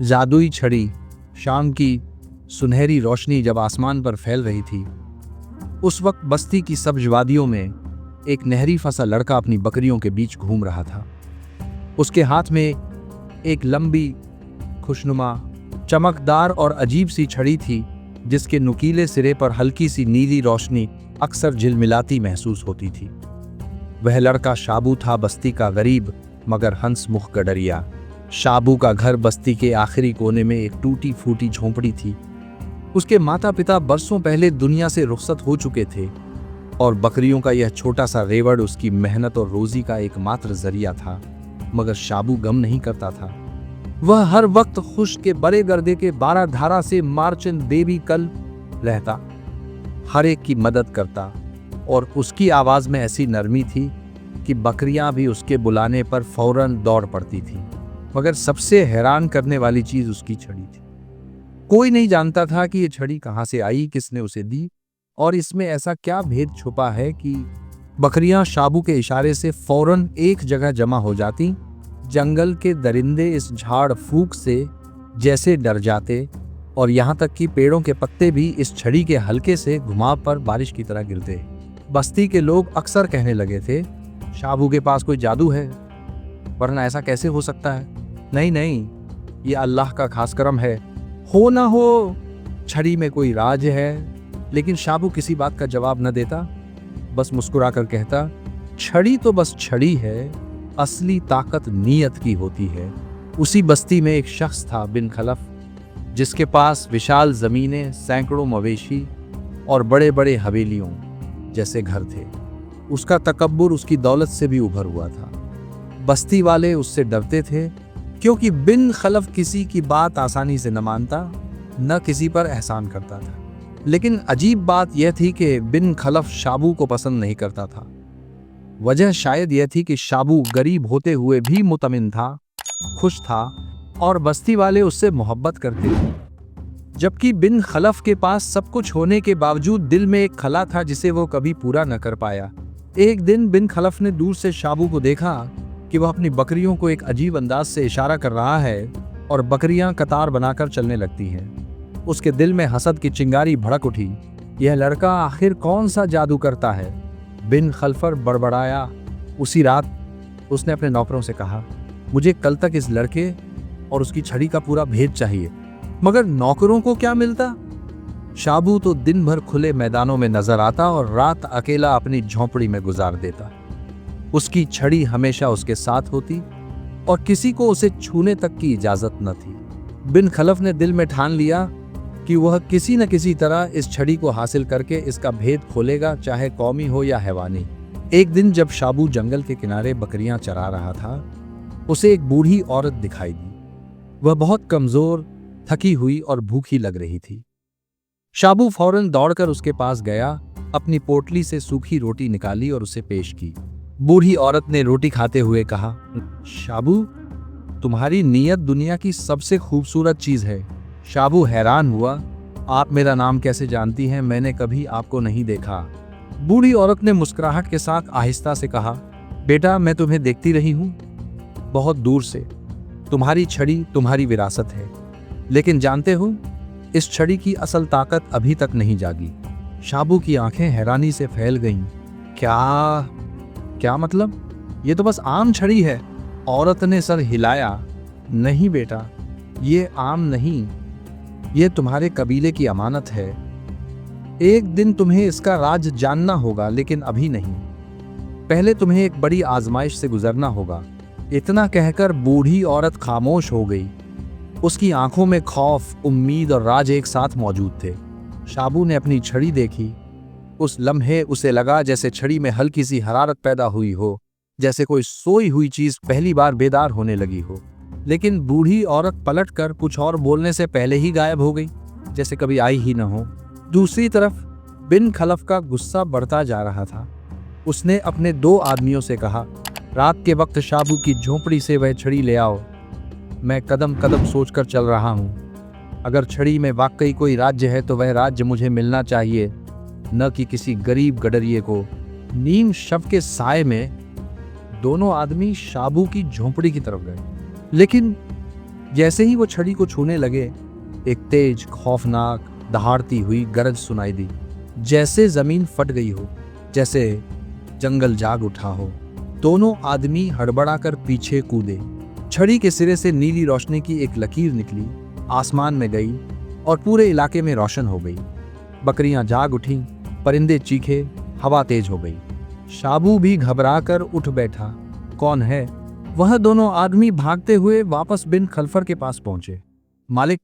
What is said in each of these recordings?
जादुई छड़ी। शाम की सुनहरी रोशनी जब आसमान पर फैल रही थी, उस वक्त बस्ती की सब्ज वादियों में एक नहरी फंसा लड़का अपनी बकरियों के बीच घूम रहा था। उसके हाथ में एक लंबी, खुशनुमा, चमकदार और अजीब सी छड़ी थी, जिसके नुकीले सिरे पर हल्की सी नीली रोशनी अक्सर झिलमिलाती महसूस होती थी। वह लड़का शाबू था, बस्ती का गरीब मगर हंसमुख गडरिया। शाबू का घर बस्ती के आखिरी कोने में एक टूटी फूटी झोंपड़ी थी। उसके माता पिता बरसों पहले दुनिया से रुखसत हो चुके थे और बकरियों का यह छोटा सा रेवड़ उसकी मेहनत और रोजी का एकमात्र जरिया था। मगर शाबू गम नहीं करता था। वह हर वक्त खुश के बड़े गर्दे के 12 धारा से मार्चेंट बेबी कल रहता, हर एक की मदद करता और उसकी आवाज में ऐसी नरमी थी कि बकरियां भी उसके बुलाने पर फौरन दौड़ पड़ती थी। मगर सबसे हैरान करने वाली चीज उसकी छड़ी थी। कोई नहीं जानता था कि यह छड़ी कहां से आई, किसने उसे दी और इसमें ऐसा क्या भेद छुपा है कि बकरियां शाबू के इशारे से फौरन एक जगह जमा हो जाती। जंगल के दरिंदे इस झाड़ फूक से जैसे डर जाते और यहाँ तक कि पेड़ों के पत्ते भी इस छड़ी के हल्के से घुमाव पर बारिश की तरह गिरते। बस्ती के लोग अक्सर कहने लगे थे, शाबू के पास कोई जादू है, वरना ऐसा कैसे हो सकता है। नहीं नहीं, ये अल्लाह का खास करम है। हो ना हो छड़ी में कोई राज है। लेकिन शाबू किसी बात का जवाब न देता, बस मुस्कुराकर कहता, छड़ी तो बस छड़ी है, असली ताकत नीयत की होती है। उसी बस्ती में एक शख्स था, बिन खलफ, जिसके पास विशाल जमीनें, सैकड़ों मवेशी और बड़े बड़े हवेलियों जैसे घर थे। उसका तकब्बुर उसकी दौलत से भी उभर हुआ था। बस्ती वाले उससे डरते थे क्योंकि बिन खलफ किसी की बात आसानी से न मानता, न किसी पर एहसान करता था। लेकिन अजीब बात यह थी कि बिन खलफ शाबू को पसंद नहीं करता था। वजह शायद यह थी कि शाबू गरीब होते हुए भी मुतमिन था, खुश था और बस्ती वाले उससे मोहब्बत करते थे। जबकि बिन खलफ के पास सब कुछ होने के बावजूद दिल में एक खला था जिसे वो कभी पूरा न कर पाया। एक दिन बिन खलफ ने दूर से शाबू को देखा कि वह अपनी बकरियों को एक अजीब अंदाज से इशारा कर रहा है और बकरियां कतार बनाकर चलने लगती हैं। उसके दिल में हसद की चिंगारी भड़क उठी। यह लड़का आखिर कौन सा जादू करता है, बिन खलफर बड़बड़ाया। उसी रात उसने अपने नौकरों से कहा, मुझे कल तक इस लड़के और उसकी छड़ी का पूरा भेद चाहिए। मगर नौकरों को क्या मिलता? शाबू तो दिन भर खुले मैदानों में नजर आता और रात अकेला अपनी झोंपड़ी में गुजार देता। उसकी छड़ी हमेशा उसके साथ होती और किसी को उसे छूने तक की इजाजत न थी। बिन खलफ ने दिल में ठान लिया कि वह किसी न किसी तरह इस छड़ी को हासिल करके इसका भेद खोलेगा, चाहे कौमी हो या हैवानी। एक दिन जब शाबू जंगल के किनारे बकरियां चरा रहा था, उसे एक बूढ़ी औरत दिखाई दी। वह बहुत कमजोर, थकी हुई और भूखी लग रही थी। शाबू फौरन दौड़कर उसके पास गया, अपनी पोटली से सूखी रोटी निकाली और उसे पेश की। बूढ़ी औरत ने रोटी खाते हुए कहा, शाबू, तुम्हारी नीयत दुनिया की सबसे खूबसूरत चीज है। शाबू हैरान हुआ, आप मेरा नाम कैसे जानती हैं? मैंने कभी आपको नहीं देखा। बूढ़ी औरत ने मुस्कुराहट के साथ आहिस्ता से कहा, बेटा, मैं तुम्हें देखती रही हूं बहुत दूर से। तुम्हारी छड़ी तुम्हारी विरासत है, लेकिन जानते हो, इस छड़ी की असल ताकत अभी तक नहीं जागी। शाबू की आंखें हैरानी से फैल गईं। क्या मतलब? ये तो बस आम छड़ी है। औरत ने सर हिलाया। नहीं बेटा, ये आम नहीं, ये तुम्हारे कबीले की अमानत है। एक दिन तुम्हें इसका राज जानना होगा, लेकिन अभी नहीं। पहले तुम्हें एक बड़ी आजमाइश से गुजरना होगा। इतना कहकर बूढ़ी औरत खामोश हो गई। उसकी आंखों में खौफ, उम्मीद और राज एक साथ मौजूद थे। शाबू ने अपनी छड़ी देखी। उस लम्हे उसे लगा जैसे छड़ी में हल्की सी हरारत पैदा हुई हो, जैसे कोई सोई हुई चीज पहली बार बेदार होने लगी हो। लेकिन बूढ़ी औरत पलटकर कुछ और बोलने से पहले ही गायब हो गई, जैसे कभी आई ही न हो। दूसरी तरफ बिन खलफ का गुस्सा बढ़ता जा रहा था। उसने अपने 2 आदमियों से कहा, रात के वक्त शाबू की झोंपड़ी से वह छड़ी ले आओ। मैं कदम कदम सोचकर चल रहा हूँ। अगर छड़ी में वाकई कोई राज्य है तो वह राज्य मुझे मिलना चाहिए, न कि किसी गरीब गडरिये को। नीम शव के साए में दोनों आदमी शाबू की झोंपड़ी की तरफ गए। लेकिन जैसे ही वो छड़ी को छूने लगे, एक तेज खौफनाक दहाड़ती हुई गरज सुनाई दी, जैसे जमीन फट गई हो, जैसे जंगल जाग उठा हो। दोनों आदमी हड़बड़ाकर पीछे कूदे। छड़ी के सिरे से नीली रोशनी की एक लकीर निकली, आसमान में गई और पूरे इलाके में रोशन हो गई। बकरियां जाग उठीं, परिंदे चीखे, हवा तेज हो गई। शाबू भी घबराकर उठ बैठा। कौन है? वह दोनों आदमी भागते हुए वापस बिन खलफर के पास पहुंचे। मालिक,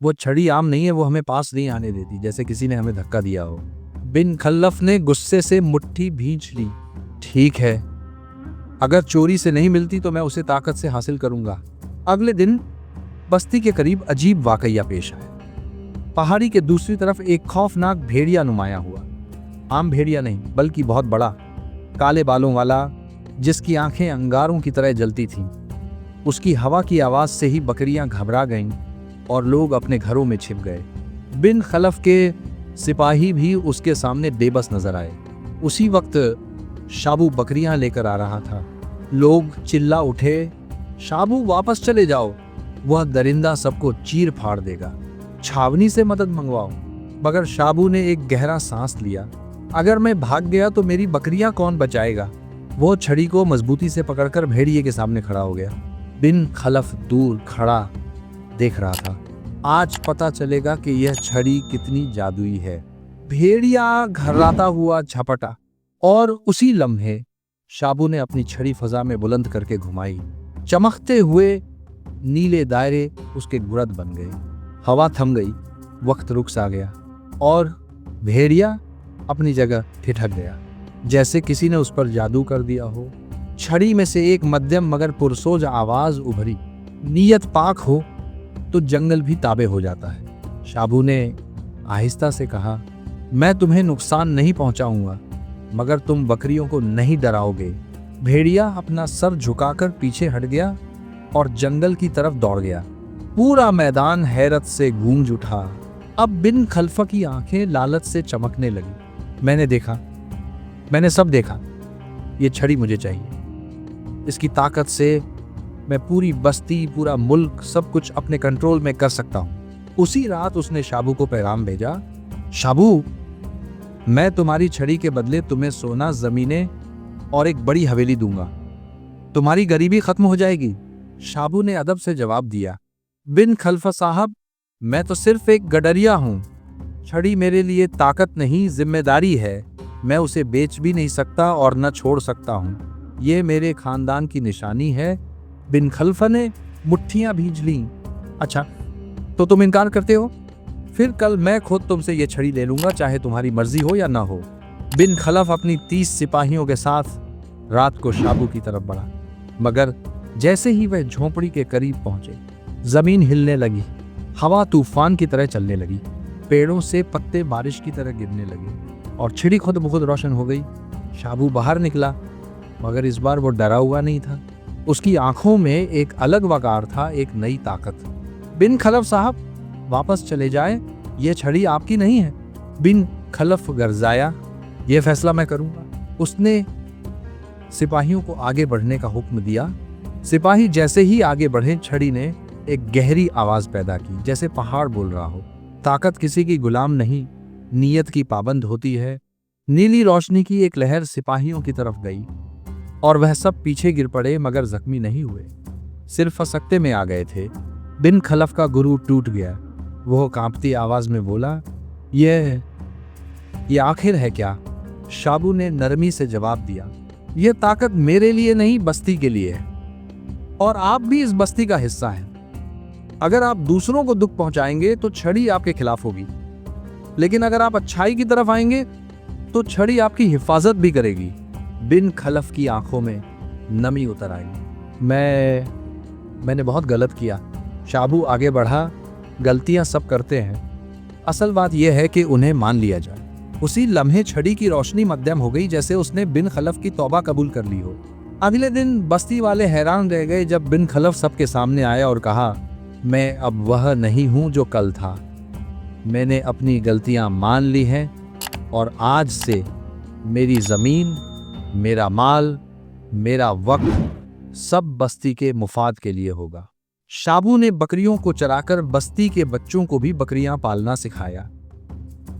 वो छड़ी आम नहीं है, वो हमें पास नहीं आने देती, जैसे किसी ने हमें धक्का दिया हो। बिन खल्लफ ने गुस्से से मुट्ठी भींच ली। ठीक है, अगर चोरी से नहीं मिलती तो मैं उसे ताकत से हासिल करूंगा। अगले दिन बस्ती के करीब अजीब वाकया पेश आया। पहाड़ी के दूसरी तरफ एक खौफनाक भेड़िया नुमाया हुआ। आम भेड़िया नहीं, बल्कि बहुत बड़ा, काले बालों वाला, जिसकी आंखें अंगारों की तरह जलती थीं। उसकी हवा की आवाज से ही बकरियां घबरा गईं और लोग अपने घरों में छिप गए। बिन खलफ के सिपाही भी उसके सामने बेबस नजर आए। उसी वक्त शाबू बकरियां लेकर आ रहा था। लोग चिल्ला उठे, शाबू वापस चले जाओ, वह दरिंदा सबको चीर फाड़ देगा। छावनी से मदद मंगवाओ। मगर शाबू ने एक गहरा सांस लिया। अगर मैं भाग गया तो मेरी बकरियां कौन बचाएगा? वो छड़ी को मजबूती से पकड़कर भेड़िए के सामने खड़ा हो गया। बिन खलफ दूर खड़ा देख रहा था। आज पता चलेगा कि यह छड़ी कितनी जादुई है। भेड़िया घर्राता हुआ झपटा और उसी लम्हे शाबू ने अपनी छड़ी फजा में बुलंद करके घुमाई। चमकते हुए नीले दायरे उसके गुरद बन गए। हवा थम गई, वक्त रुक सा गया और भेड़िया अपनी जगह ठिठक गया, जैसे किसी ने उस पर जादू कर दिया हो। छड़ी में से एक मध्यम मगर पुरसोज आवाज उभरी। नीयत पाक हो तो जंगल भी ताबे हो जाता है। शाबू ने आहिस्ता से कहा, मैं तुम्हें नुकसान नहीं पहुंचाऊंगा, मगर तुम बकरियों को नहीं डराओगे। भेड़िया अपना सर झुकाकर पीछे हट गया और जंगल की तरफ दौड़ गया। पूरा मैदान हैरत से गूंज उठा। अब बिन खलफा की आंखें लालच से चमकने लगी। मैंने सब देखा। ये छड़ी मुझे चाहिए। इसकी ताकत से मैं पूरी बस्ती, पूरा मुल्क, सब कुछ अपने कंट्रोल में कर सकता हूं। उसी रात उसने शाबू को पैगाम भेजा, शाबू, मैं तुम्हारी छड़ी के बदले तुम्हें सोना, जमीनें और एक बड़ी हवेली दूंगा। तुम्हारी गरीबी खत्म हो जाएगी। शाबू ने अदब से जवाब दिया, बिन खलफा साहब, मैं तो सिर्फ एक गडरिया हूं। छड़ी मेरे लिए ताकत नहीं, जिम्मेदारी है। मैं उसे बेच भी नहीं सकता और न छोड़ सकता हूं। ये मेरे खानदान की निशानी है। बिन खलफा ने मुट्ठियां भींच लीं। अच्छा, तो तुम इनकार करते हो? फिर कल मैं खुद तुमसे ये छड़ी ले लूंगा, चाहे तुम्हारी मर्जी हो या ना हो। बिन खलफ अपनी 30 सिपाहियों के साथ रात को शाबू की तरफ बढ़ा, मगर जैसे ही वह झोंपड़ी के करीब पहुंचे, जमीन हिलने लगी, हवा तूफान की तरह चलने लगी, पेड़ों से पत्ते बारिश की तरह गिरने लगे और छड़ी खुद ब खुद रोशन हो गई। शाबू बाहर निकला, मगर इस बार वो डरा हुआ नहीं था। उसकी आंखों में एक अलग वकार था, एक नई ताकत। बिन खलफ साहब, वापस चले जाए, ये छड़ी आपकी नहीं है। बिन खलफ गरजाया, यह फैसला मैं करूंगा। उसने सिपाहियों को आगे बढ़ने का हुक्म दिया। सिपाही जैसे ही आगे बढ़े, छड़ी ने एक गहरी आवाज पैदा की, जैसे पहाड़ बोल रहा हो। ताकत किसी की गुलाम नहीं, नीयत की पाबंद होती है। नीली रोशनी की एक लहर सिपाहियों की तरफ गई और वह सब पीछे गिर पड़े, मगर जख्मी नहीं हुए, सिर्फ फसकते में आ गए थे। बिन खलफ का गुरु टूट गया। वो कांपती आवाज में बोला, ये आखिर है क्या? शाबू ने नरमी से जवाब दिया, यह ताकत मेरे लिए नहीं, बस्ती के लिए है, और आप भी इस बस्ती का हिस्सा हैं। अगर आप दूसरों को दुख पहुंचाएंगे तो छड़ी आपके खिलाफ होगी, लेकिन अगर आप अच्छाई की तरफ आएंगे तो छड़ी आपकी हिफाजत भी करेगी। बिन खलफ की आंखों में नमी उतर आई। मैंने बहुत गलत किया। शाबू आगे बढ़ा, गलतियां सब करते हैं, असल बात यह है कि उन्हें मान लिया जाए। उसी लम्हे छड़ी की रोशनी मध्यम हो गई, जैसे उसने बिन खलफ की तौबा कबूल कर ली हो। अगले दिन बस्ती वाले हैरान रह गए जब बिन खलफ सबके सामने आया और कहा, मैं अब वह नहीं हूं जो कल था। मैंने अपनी गलतियां मान ली हैं और आज से मेरी जमीन, मेरा माल, मेरा वक्त सब बस्ती के मुफाद के लिए होगा। शाबू ने बकरियों को चराकर बस्ती के बच्चों को भी बकरियां पालना सिखाया।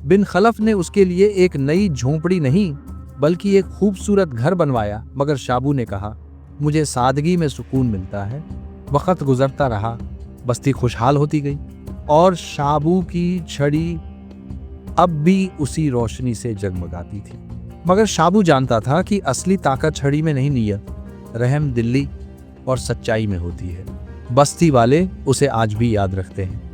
बिन खलफ ने उसके लिए एक नई झोंपड़ी नहीं बल्कि एक खूबसूरत घर बनवाया, मगर शाबू ने कहा, मुझे सादगी में सुकून मिलता है। वक्त गुजरता रहा, बस्ती खुशहाल होती गई और शाबू की छड़ी अब भी उसी रोशनी से जगमगाती थी। मगर शाबू जानता था कि असली ताकत छड़ी में नहीं, नियत, रहम दिली और सच्चाई में होती है। बस्ती वाले उसे आज भी याद रखते हैं।